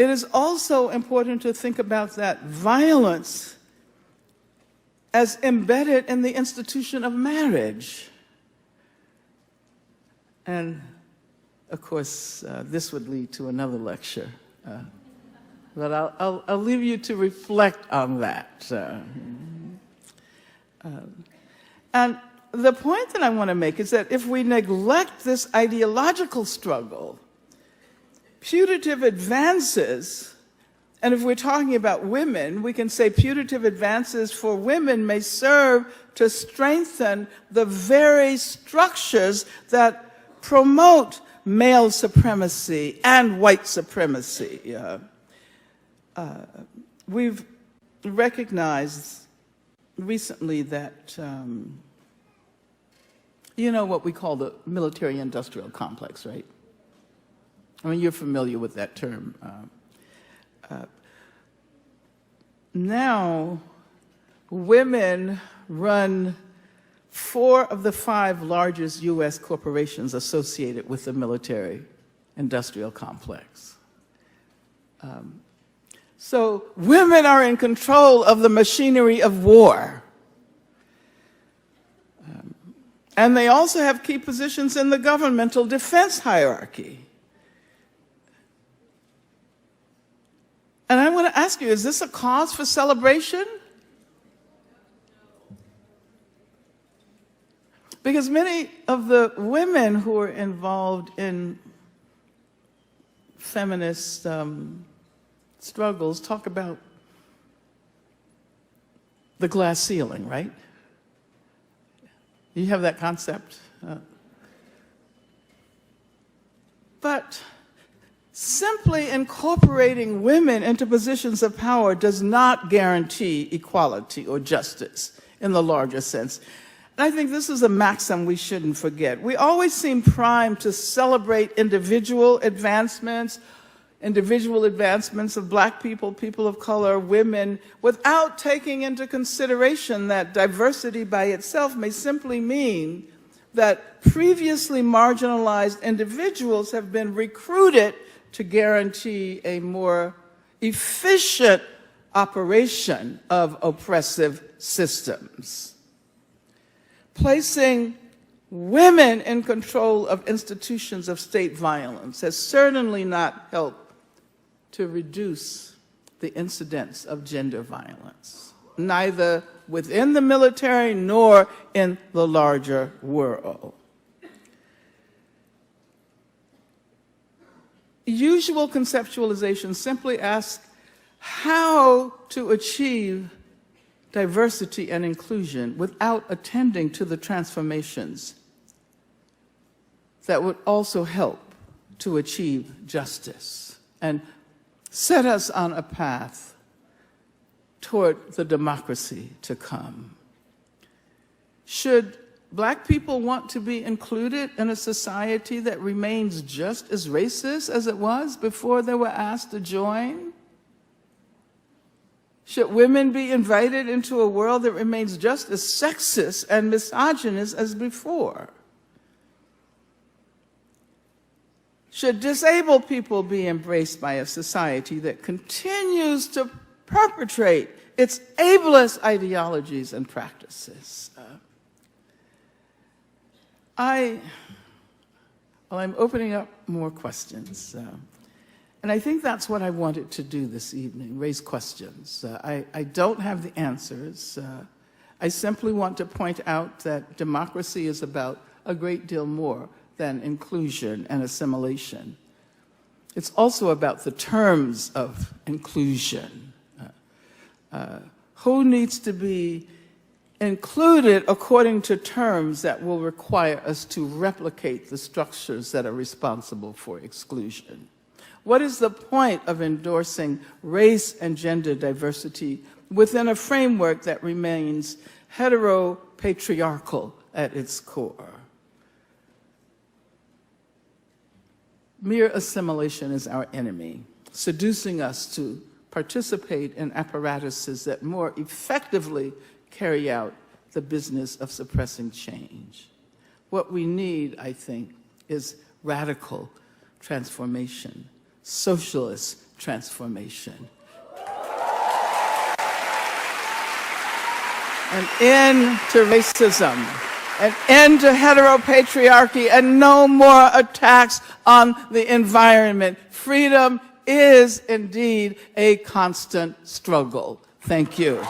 it is also important to think about that violence as embedded in the institution of marriage. And of course, this would lead to another lecture, but I'll leave you to reflect on that. And the point that I want to make is that if we neglect this ideological struggle, putative advances, and if we're talking about women, we can say putative advances for women may serve to strengthen the very structures that promote male supremacy and white supremacy. We've recognized recently that, you know what we call the military-industrial complex, right? I mean, you're familiar with that term. Now, women run 4 of the 5 largest U.S. corporations associated with the military-industrial complex. So women are in control of the machinery of war. And they also have key positions in the governmental defense hierarchy. And I want to ask you, is this a cause for celebration? Because many of the women who are involved in feminist struggles talk about the glass ceiling, right? You have that concept? But simply incorporating women into positions of power does not guarantee equality or justice in the larger sense. And I think this is a maxim we shouldn't forget. We always seem primed to celebrate individual advancements of Black people, people of color, women, without taking into consideration that diversity by itself may simply mean that previously marginalized individuals have been recruited to guarantee a more efficient operation of oppressive systems. Placing women in control of institutions of state violence has certainly not helped to reduce the incidence of gender violence, neither within the military nor in the larger world. Usual conceptualization simply asks how to achieve diversity and inclusion without attending to the transformations that would also help to achieve justice and set us on a path toward the democracy to come. Should Black people want to be included in a society that remains just as racist as it was before they were asked to join? Should women be invited into a world that remains just as sexist and misogynist as before? Should disabled people be embraced by a society that continues to perpetrate its ableist ideologies and practices? I'm opening up more questions. And I think that's what I wanted to do this evening, raise questions. I don't have the answers. I simply want to point out that democracy is about a great deal more than inclusion and assimilation. It's also about the terms of inclusion. Who needs to be included according to terms that will require us to replicate the structures that are responsible for exclusion? What is the point of endorsing race and gender diversity within a framework that remains heteropatriarchal at its core? Mere assimilation is our enemy, seducing us to participate in apparatuses that more effectively carry out the business of suppressing change. What we need, I think, is radical transformation, socialist transformation. An end to racism, an end to heteropatriarchy, and no more attacks on the environment. Freedom is indeed a constant struggle. Thank you.